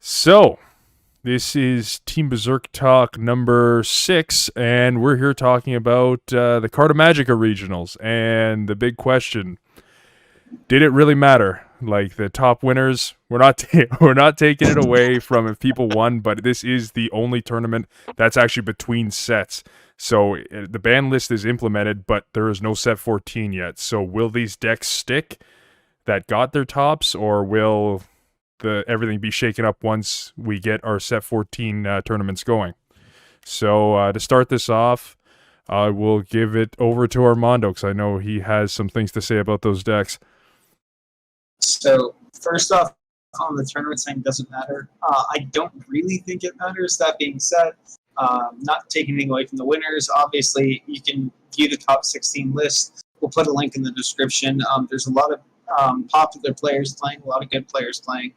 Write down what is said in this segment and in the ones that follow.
So, this is Team Berserk Talk number 6, and we're here talking about the Carta Magica Regionals. And the big question, did it really matter? Like, the top winners, we're not taking it away from if people won, but this is the only tournament that's actually between sets. So, the ban list is implemented, but there is no set 14 yet. So, will these decks stick that got their tops, or will everything be shaken up once we get our set 14 tournaments going? So to start this off, I will give it over to Armando because I know he has some things to say about those decks. So first off, on the tournament saying doesn't matter, I don't really think it matters. That being said, not taking anything away from the winners, obviously you can view the top 16 list. We'll put a link in the description. There's a lot of popular players playing, a lot of good players playing.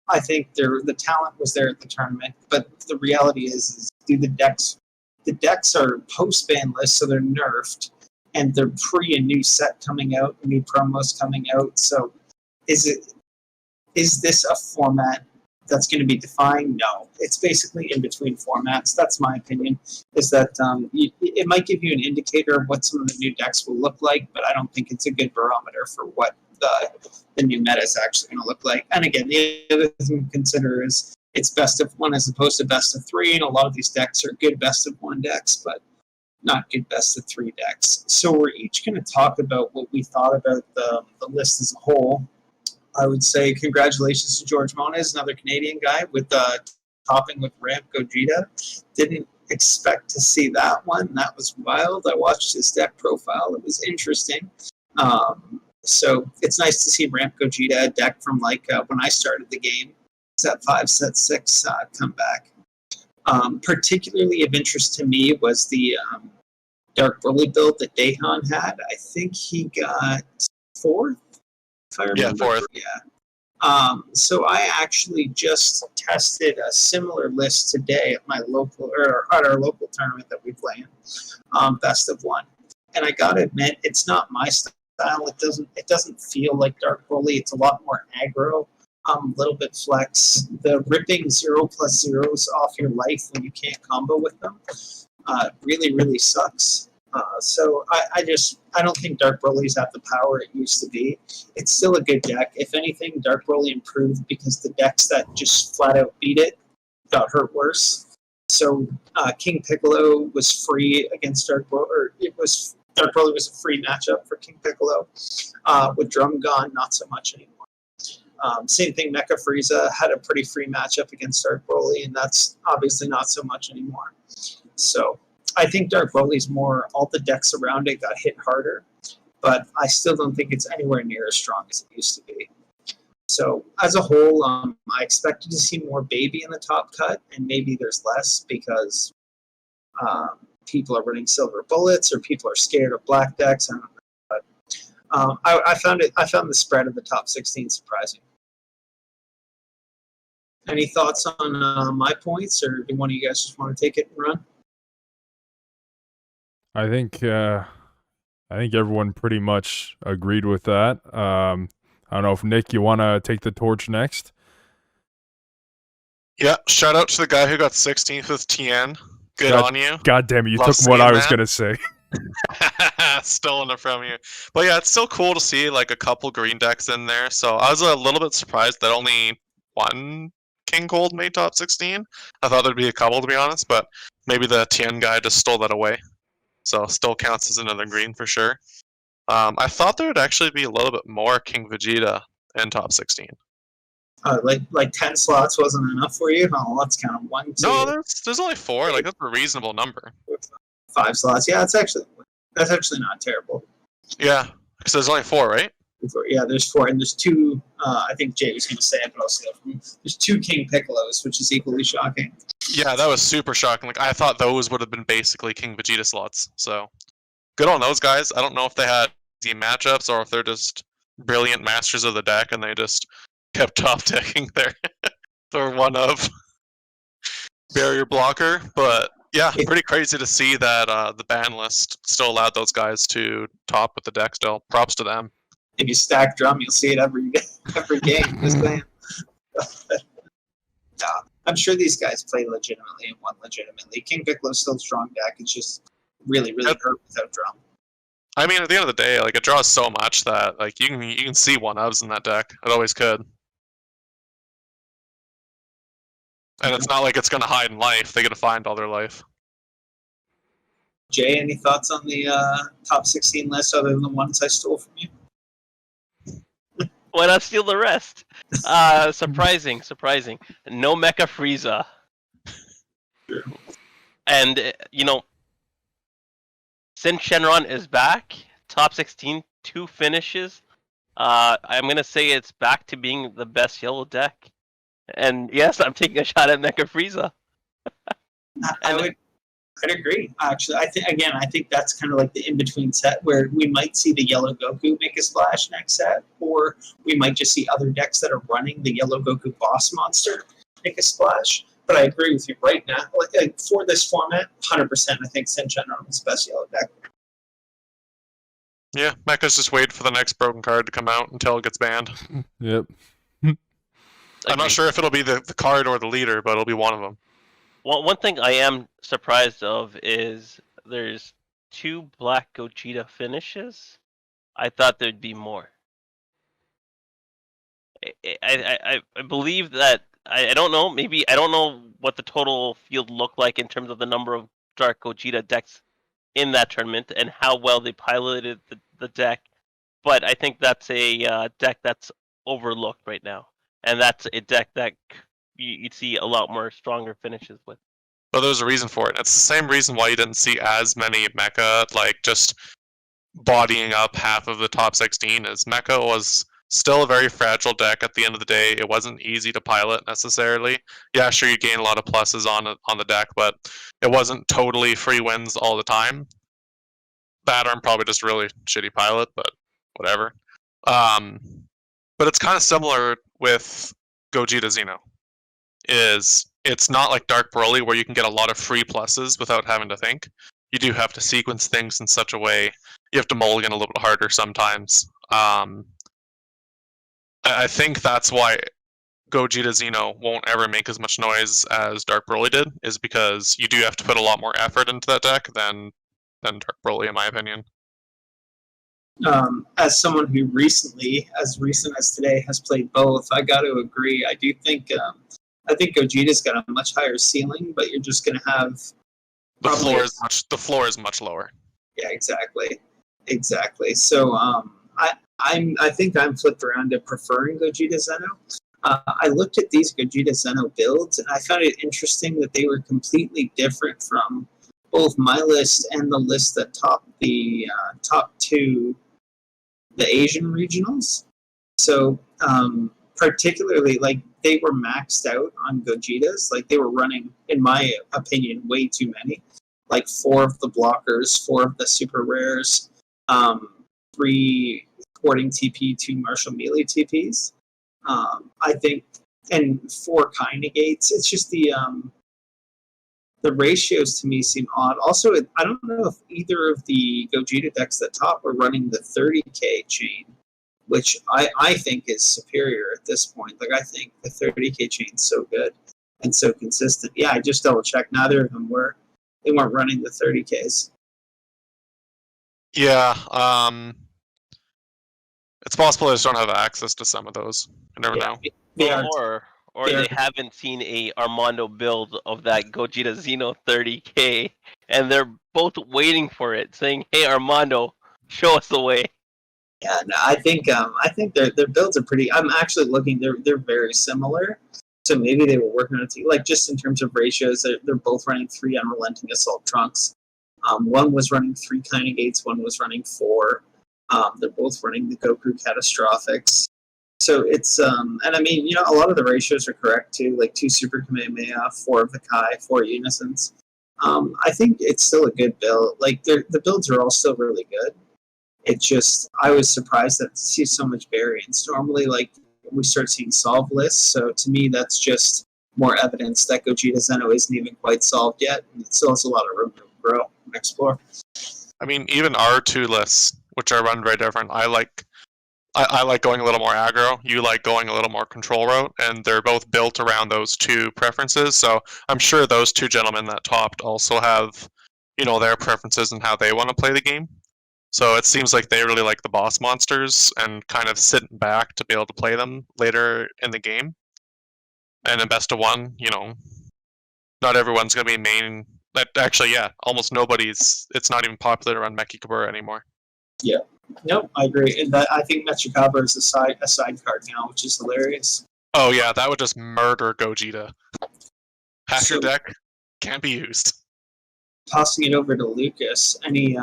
I think the talent was there at the tournament, but the reality is the decks are post-ban lists, so they're nerfed, and they're pre a new set coming out, new promos coming out. So is this a format that's going to be defined? No. It's basically in between formats. That's my opinion, is that it might give you an indicator of what some of the new decks will look like, but I don't think it's a good barometer for what the new meta is actually going to look like. And again, the other thing to consider is it's best of one as opposed to best of three, and a lot of these decks are good best of one decks, but not good best of three decks. So we're each going to talk about what we thought about the list as a whole. I would say congratulations to George Moniz, another Canadian guy, with topping with Ramp Gogeta. Didn't expect to see that one. That was wild. I watched his deck profile. It was interesting. So it's nice to see Ramp Gogeta, a deck from when I started the game, set 5, set 6, come back. Particularly of interest to me was the Dark Broly build that Dahan had. I think he got 4th. If I remember. Yeah, 4th. Yeah. So I actually just tested a similar list today at my local at our local tournament that we play in, best of one. And I gotta admit, it's not my style. It doesn't feel like Dark Broly. It's a lot more aggro, a little bit flex. The ripping 0+0s off your life when you can't combo with them really sucks. So I don't think Dark Broly's at the power it used to be. It's still a good deck. If anything, Dark Broly improved because the decks that just flat out beat it got hurt worse. So King Piccolo was free against Dark Broly, Dark Broly was a free matchup for King Piccolo. With Drum gone, not so much anymore. Same thing, Mecha Frieza had a pretty free matchup against Dark Broly, and that's obviously not so much anymore. So I think Dark Broly's more, all the decks around it got hit harder, but I still don't think it's anywhere near as strong as it used to be. So as a whole, I expected to see more Baby in the top cut, and maybe there's less because people are running silver bullets or people are scared of black decks. I don't know, but I found the spread of the top 16 surprising. Any thoughts on my points, or do one of you guys just want to take it and run? I think everyone pretty much agreed with that. I don't know if Nick, you want to take the torch next? Yeah, shout out to the guy who got 16th with Tien. Good on you. God damn it, you Love took what I was that. going to say. Stolen it from you. But yeah, it's still cool to see like a couple green decks in there. So I was a little bit surprised that only one King Gold made top 16. I thought there'd be a couple, to be honest, but maybe the Tien guy just stole that away. So still counts as another green for sure. I thought there would actually be a little bit more King Vegeta in top 16. Like 10 slots wasn't enough for you? Oh, let's count them. 1, 2. No, there's only 4. Like that's a reasonable number. 5 slots. Yeah, that's actually not terrible. Yeah, because there's only 4, right? Yeah, there's 4, and there's 2. I think Jay was going to say it, but I'll say it from you. There's 2 King Piccolos, which is equally shocking. Yeah, that was super shocking. Like I thought those would have been basically King Vegeta slots. So good on those guys. I don't know if they had easy matchups or if they're just brilliant masters of the deck and they just kept top decking their one of barrier blocker. But yeah, pretty crazy to see that the ban list still allowed those guys to top with the deck still. Props to them. If you stack Drum, you'll see it every game. Just saying. I'm sure these guys play legitimately and won legitimately. King Piccolo's still a strong deck. It's just really hurt without drum. I mean, at the end of the day, like, it draws so much that like you can see one-ofs in that deck. It always could. And it's not like it's gonna hide in life. They gotta find all their life. Jay, any thoughts on the top 16 list other than the ones I stole from you? Why not steal the rest? Surprising. No Mecha Frieza. And, since Shenron is back, top 16, 2 finishes, I'm going to say it's back to being the best yellow deck. And yes, I'm taking a shot at Mecha Frieza. I'd agree. Actually, I think that's kind of like the in-between set where we might see the yellow Goku make a splash next set, or we might just see other decks that are running the yellow Goku boss monster make a splash. But I agree with you right now. Like for this format, 100%, I think Shenron is the best yellow deck. Yeah, Mecha's just wait for the next broken card to come out until it gets banned. Yep. I'm not sure if it'll be the card or the leader, but it'll be one of them. One thing I am surprised of is there's 2 Black Gogeta finishes. I thought there'd be more. I believe that I don't know. Maybe I don't know what the total field looked like in terms of the number of Dark Gogeta decks in that tournament and how well they piloted the deck. But I think that's a deck that's overlooked right now, and that's a deck that you'd see a lot more stronger finishes with. But there's a reason for it. It's the same reason why you didn't see as many Mecha, like, just bodying up half of the top 16, as Mecha was still a very fragile deck at the end of the day. It wasn't easy to pilot, necessarily. Yeah, sure, you gain a lot of pluses on the deck, but it wasn't totally free wins all the time. That arm probably just really shitty pilot, but whatever. But it's kind of similar with Gogeta Xeno. It's not like Dark Broly where you can get a lot of free pluses without having to think. You do have to sequence things in such a way. You have to mulligan a little bit harder sometimes. I think that's why Gogeta Xeno won't ever make as much noise as Dark Broly did, is because you do have to put a lot more effort into that deck than Dark Broly, in my opinion. As someone who as recent as today, has played both, I got to agree. I do think Gogeta's got a much higher ceiling, but you're just going to have the floor is much lower. Yeah, exactly. So I think I'm flipped around to preferring Gogeta Xeno. I looked at these Gogeta Xeno builds, and I found it interesting that they were completely different from both my list and the list that topped the top 2, the Asian regionals. So particularly, like, they were maxed out on Gogetas. Like, they were running, in my opinion, way too many. Like 4 of the blockers, 4 of the super rares, 3 porting TP, 2 martial melee TPs. I think, and 4 kind negates. It's just the ratios to me seem odd. Also, I don't know if either of the Gogeta decks that top were running the 30k chain, which I think is superior at this point. Like, I think the 30k chain's so good and so consistent. Yeah, I just double checked. Neither of them were. They weren't running the 30ks. Yeah, it's possible I just don't have access to some of those. I never know. Or they haven't seen a Armando build of that Gogeta Xeno 30k, and they're both waiting for it, saying, "Hey, Armando, show us the way." Yeah, no, I think their builds are pretty. I'm actually looking; they're very similar. So maybe they were working on it, like, just in terms of ratios. They're both running 3 Unrelenting Assault Trunks. One was running 3 kind negates. One was running 4. They're both running the Goku Catastrophics. So it's and I mean, a lot of the ratios are correct too. Like 2 Super Kamehameha, 4 of the Kai, 4 Unisons. I think it's still a good build. Like, the builds are all still really good. It's just, I was surprised to see so much variance. Normally, like, we start seeing solve lists. So to me, that's just more evidence that Gogeta Xeno isn't even quite solved yet. And it still has a lot of room to grow and explore. I mean, even our 2 lists, which are run very different, I like I like going a little more aggro. You like going a little more control route, and they're both built around those two preferences. So I'm sure those two gentlemen that topped also have, their preferences and how they want to play the game. So it seems like they really like the boss monsters and kind of sitting back to be able to play them later in the game. And in best of one, not everyone's going to be main. Actually, yeah, almost nobody's. It's not even popular around Mechikabura anymore. Yeah. No, I agree. And I think Mechikabura is a side card now, which is hilarious. Oh yeah, that would just murder Gogeta. Half your So- deck can't be used. Tossing it over to Lucas, any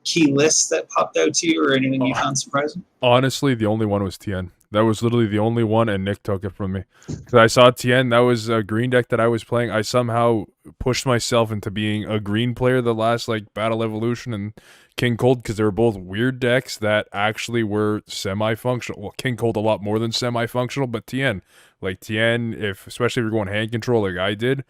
key lists that popped out to you or anything you found surprising? Honestly, the only one was Tien. That was literally the only one, and Nick took it from me. Because I saw Tien, that was a green deck that I was playing. I somehow pushed myself into being a green player the last, Battle Evolution and King Cold, because they were both weird decks that actually were semi-functional. Well, King Cold a lot more than semi-functional, but Tien. Tien, especially if you're going hand control like I did,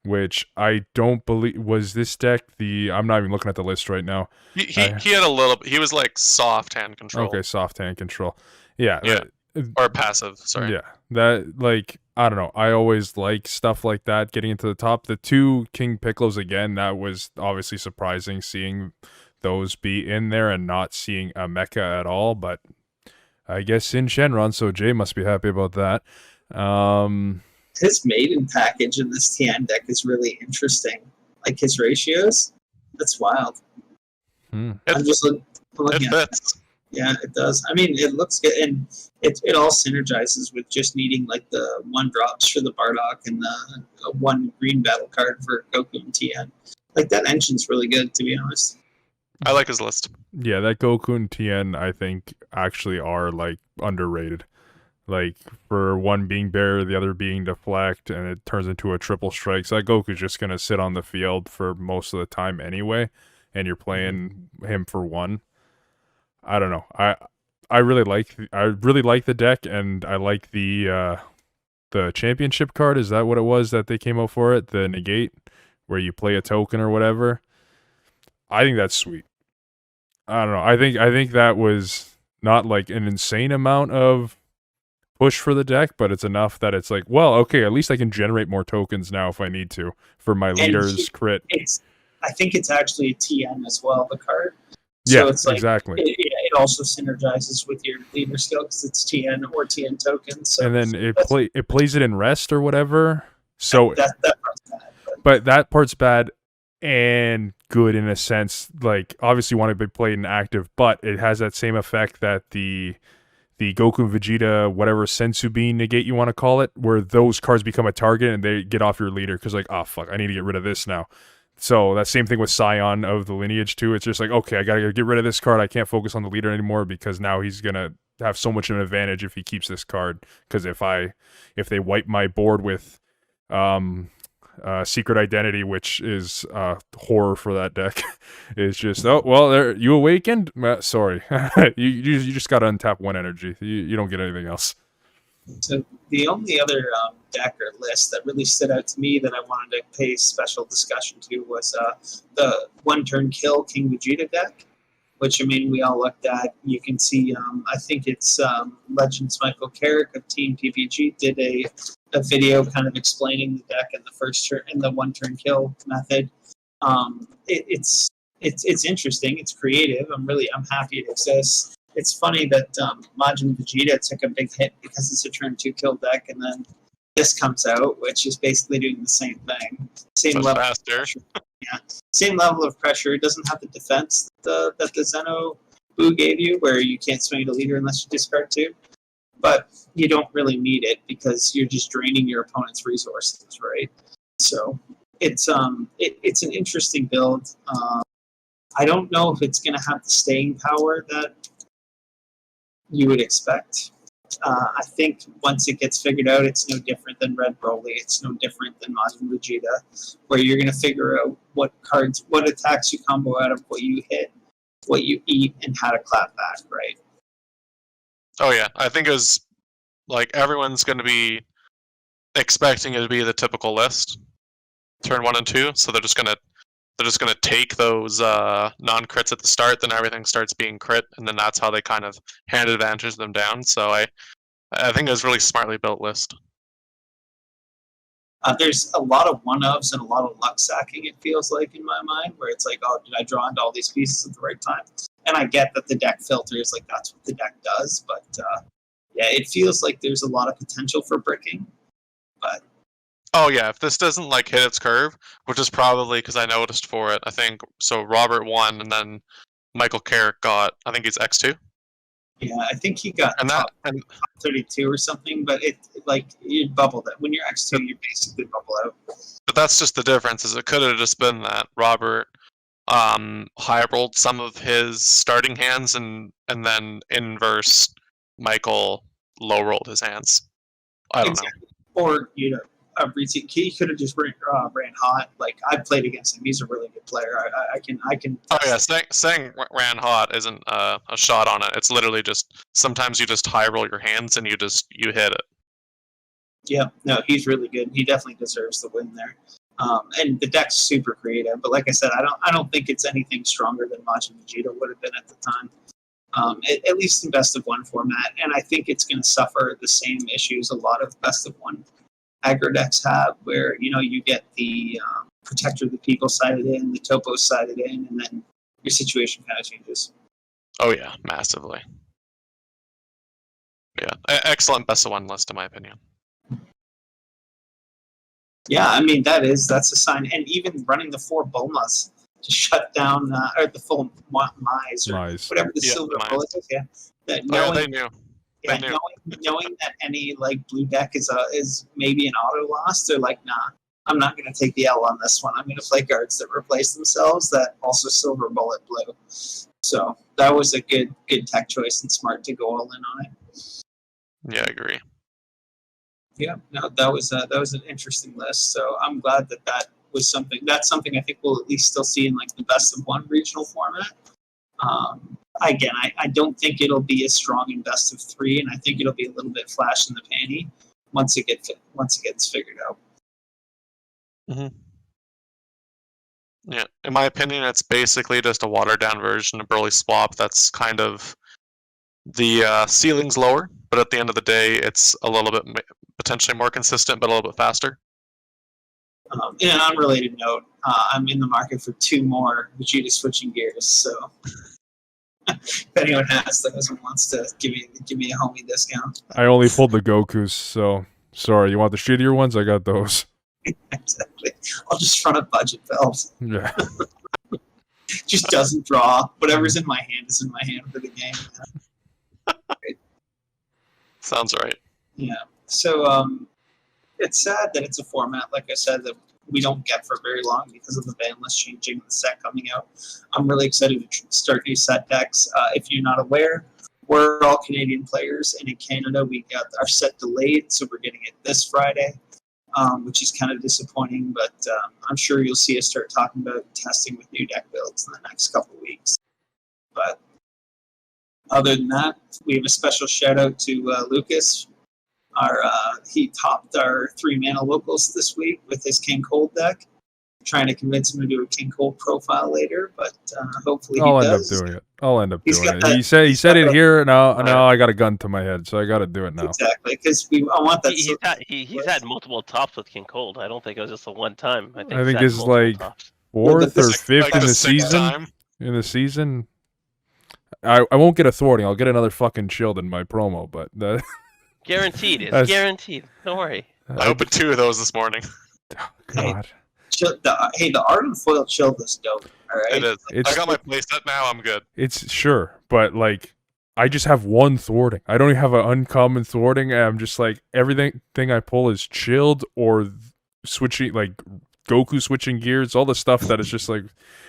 which I don't believe was this deck. I'm not even looking at the list right now. He had a little. He was like soft hand control. Okay, soft hand control. Yeah. Or passive. Sorry. Yeah. That I don't know. I always like stuff like that. Getting into the top, the two King Piccolo's again. That was obviously surprising seeing those be in there and not seeing a mecha at all. But I guess in Shenron, so Jay must be happy about that. His maiden package in this Tien deck is really interesting. Like his ratios, that's wild. I'm just looking It at it. fits. Yeah, it does. I mean, it looks good, and it all synergizes with just needing the 1-drops for the Bardock and the 1 green battle card for Goku and Tien. That engine's really good, to be honest. I like his list. Yeah, that Goku and Tien, I think, actually are underrated. For one being bear, the other being deflect, and it turns into a triple strike. So that Goku's just gonna sit on the field for most of the time anyway, and you're playing him for 1. I don't know. I really like the deck, and I like the championship card. Is that what it was that they came out for it? The negate, where you play a token or whatever. I think that's sweet. I don't know. I think that was not an insane amount of push for the deck, but it's enough that it's well, okay, at least I can generate more tokens now if I need to for my leader's crit. I think it's actually a TN as well, the card. So it's exactly. It also synergizes with your leader skill because it's TN or TN tokens. So and then it plays it in rest or whatever. So that part's bad. But that part's bad and good in a sense. Obviously you want to be played in active, but it has that same effect that the Goku and Vegeta, whatever Sensu Bean negate you want to call it, where those cards become a target and they get off your leader because oh fuck, I need to get rid of this now. So that same thing with Scion of the lineage too. It's just okay, I gotta get rid of this card. I can't focus on the leader anymore because now he's gonna have so much of an advantage if he keeps this card. Because if they wipe my board with Secret Identity, which is horror for that deck, is just there you awakened. Sorry, you just gotta untap 1 energy. You don't get anything else. So the only other deck or list that really stood out to me that I wanted to pay special discussion to was the 1-turn kill King Vegeta deck, which we all looked at. You can see, I think it's Legends Michael Carrick of Team PPG did a video kind of explaining the deck in the first turn in the 1-turn kill method. It's interesting. It's creative. I'm happy it exists. It's funny that Majin Vegeta took a big hit because it's a turn 2 kill deck, and then this comes out, which is basically doing the same thing. Same level faster. of pressure. Yeah, same level of pressure. It doesn't have the defense that the Zeno Boo gave you, where you can't swing to leader unless you discard 2. But you don't really need it because you're just draining your opponent's resources, right? So it's an interesting build. I don't know if it's going to have the staying power that you would expect. I think once it gets figured out, it's no different than Red Broly. It's no different than Majin Vegeta, where you're going to figure out what attacks you combo out of, what you hit, what you eat, and how to clap back, right? Oh yeah, I think it was everyone's going to be expecting it to be the typical list, turn 1 and 2. So they're just going to they're just going to take those non-crits at the start, then everything starts being crit, and then that's how they kind of hand advantage them down. So I think it was a really smartly built list. There's a lot of one-ofs and a lot of luck sacking, it feels like, in my mind, where it's like, oh, did I draw into all these pieces at the right time? And I get that the deck filters, like, that's what the deck does, but yeah, it feels like there's a lot of potential for bricking, but... Oh yeah, if this doesn't like hit its curve, which is probably because I noticed for it, I think, so Robert won, and then Michael Carrick got, I think he's X2. Yeah, I think he got And top 32 or something, but it like you bubbled it. When you're X2, you basically bubble out. But that's just the difference, is it could have just been that Robert high rolled some of his starting hands and then inverse Michael low rolled his hands. I don't know. Or, you know, he could have just ran hot. Like, I've played against him. He's a really good player. I can. Oh yeah, saying ran hot isn't a shot on it. It's literally just sometimes you just high roll your hands and you hit it. Yeah, no, he's really good. He definitely deserves the win there. And the deck's super creative. But like I said, I don't think it's anything stronger than Majin Vegeta would have been at the time. At least in best of one format, and I think it's going to suffer the same issues a lot of best of one aggro decks have, where you get the Protector of the People sided in, the Topo sided in, and then your situation kind of changes. Oh yeah, massively. Yeah, excellent best of one list in my opinion. Yeah, I mean that's a sign, and even running the 4 Bulmas to shut down or the full Mize or whatever the silver bullet is. Yeah, that they knew. Yeah, knowing that any like blue deck is maybe an auto loss, they're like, nah, I'm not going to take the L on this one. I'm going to play cards that replace themselves that also silver bullet blue. So that was a good tech choice and smart to go all in on it. Yeah, I agree. Yeah, no, that was an interesting list. So I'm glad that was something. That's something I think we'll at least still see in like the best of one regional format. Again, I don't think it'll be as strong in best of 3, and I think it'll be a little bit flash in the panty once it gets figured out. Mm-hmm. Yeah, in my opinion, it's basically just a watered down version of Broly Swap. That's kind of the ceiling's lower, but at the end of the day, it's a little bit potentially more consistent, but a little bit faster. In an unrelated note, I'm in the market for 2 more Vegeta switching gears, so if anyone has those and wants to give me a homie discount. I only pulled the Gokus, so sorry. You want the shittier ones? I got those. Exactly. I'll just run a budget belt. Yeah. Just doesn't draw. Whatever's in my hand is in my hand for the game. Right. Sounds right. Yeah. So it's sad that it's a format, like I said, that we don't get for very long because of the ban list changing, the set coming out. I'm really excited to start new set decks. If you're not aware, we're all Canadian players, and in Canada we got our set delayed, so we're getting it this Friday, which is kind of disappointing, but I'm sure you'll see us start talking about testing with new deck builds in the next couple of weeks. But other than that, we have a special shout out to Lucas. He topped our 3-mana locals this week with his King Cold deck. Trying to convince him to do a King Cold profile later, but hopefully I'll he end does. up doing it. I'll end up doing it. He said it here. Now I got a gun to my head, so I got to do it now. Exactly, because I want that. He's had multiple tops with King Cold. I don't think it was just the one time. I think this is like tops. 4th or 5th like in the season. In the season, I won't get a thwarting. I'll get another fucking shield in my promo, but guaranteed. It's guaranteed. Don't worry. I opened 2 of those this morning. Oh, God. The art and foil shield is dope. All right, It is. I got my playset now. I'm good. It's sure, but like I just have 1 thwarting. I don't even have an uncommon thwarting. I'm just like everything I pull is chilled or switching, like Goku switching gears, all the stuff that is just like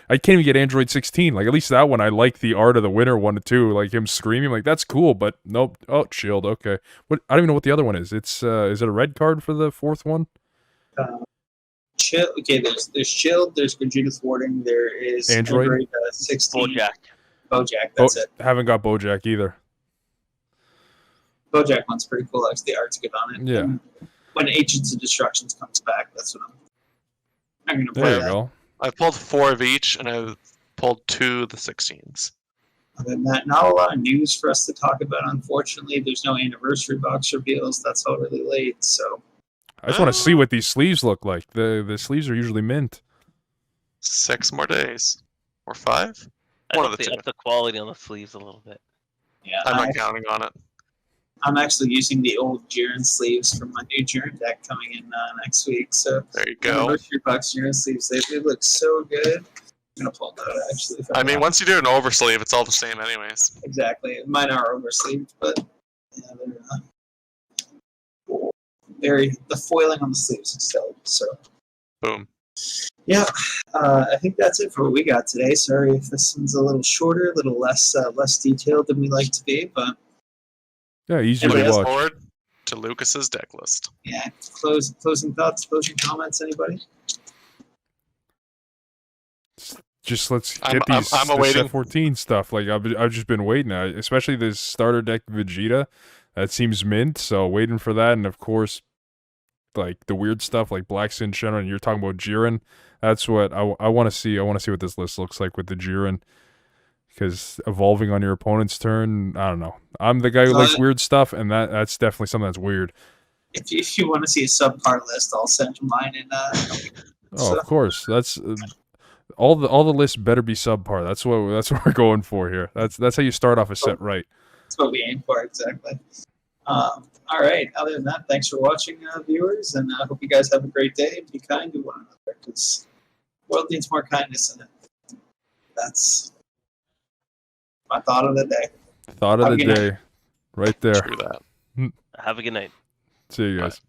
I can't even get Android 16. Like at least that one, I like the art of the winner one too. Like him screaming, like that's cool, but nope. Oh, chilled. Okay, what? I don't even know what the other one is. It's is it a red card for the 4th one? Chill. Okay, there's chilled. There's Vegeta thwarting. There is Android 16. Bojack. That's it. Haven't got Bojack either. Bojack one's pretty cool. Actually, the art's good on it. Yeah. And when Agents of Destructions comes back, that's what I'm gonna play. There you go. I've pulled 4 of each, and I've pulled 2 of the 16s. Other than that, not a lot of news for us to talk about. Unfortunately, there's no anniversary box reveals. That's all really late. So I just want to see what these sleeves look like. The sleeves are usually mint. 6 more days. Or 5? I One hope of the they 2. up the quality on the sleeves a little bit. yeah, I'm not counting on it. I'm actually using the old Jiren sleeves from my new Jiren deck coming in next week. So There you go. anniversary box Jiren sleeves, they look so good. I'm gonna pull them out actually. I mean, once you do an oversleeve, it's all the same anyways. Exactly. Mine are oversleeved, but yeah, they're very the foiling on the sleeves is still so. Boom. Yeah, I think that's it for what we got today. Sorry if this one's a little shorter, a little less detailed than we like to be, but Yeah, easier to Anybody else? watch. Forward to Lucas's deck list. yeah. Closing thoughts, closing comments. Anybody? Just let's I'm- get these I'm this awaiting- F14 stuff. Like I've just been waiting, especially this starter deck Vegeta. That seems mint, so waiting for that, and of course, like the weird stuff like Black Sin Shenron, and you're talking about Jiren. That's what I want to see. I want to see what this list looks like with the Jiren. Because evolving on your opponent's turn, I don't know. I'm the guy who likes weird stuff, and that's definitely something that's weird. If you want to see a subpar list, I'll send you mine. And Oh, of course. That's all the lists better be subpar. That's what we're going for here. That's how you start off a set right. that's what we aim for exactly. All right. Other than that, thanks for watching, viewers, and I hope you guys have a great day. Be kind to one another, because the world needs more kindness in it. That's my thought of the day. Thought of the day, right there. True that. Have a good night. See you guys. Bye.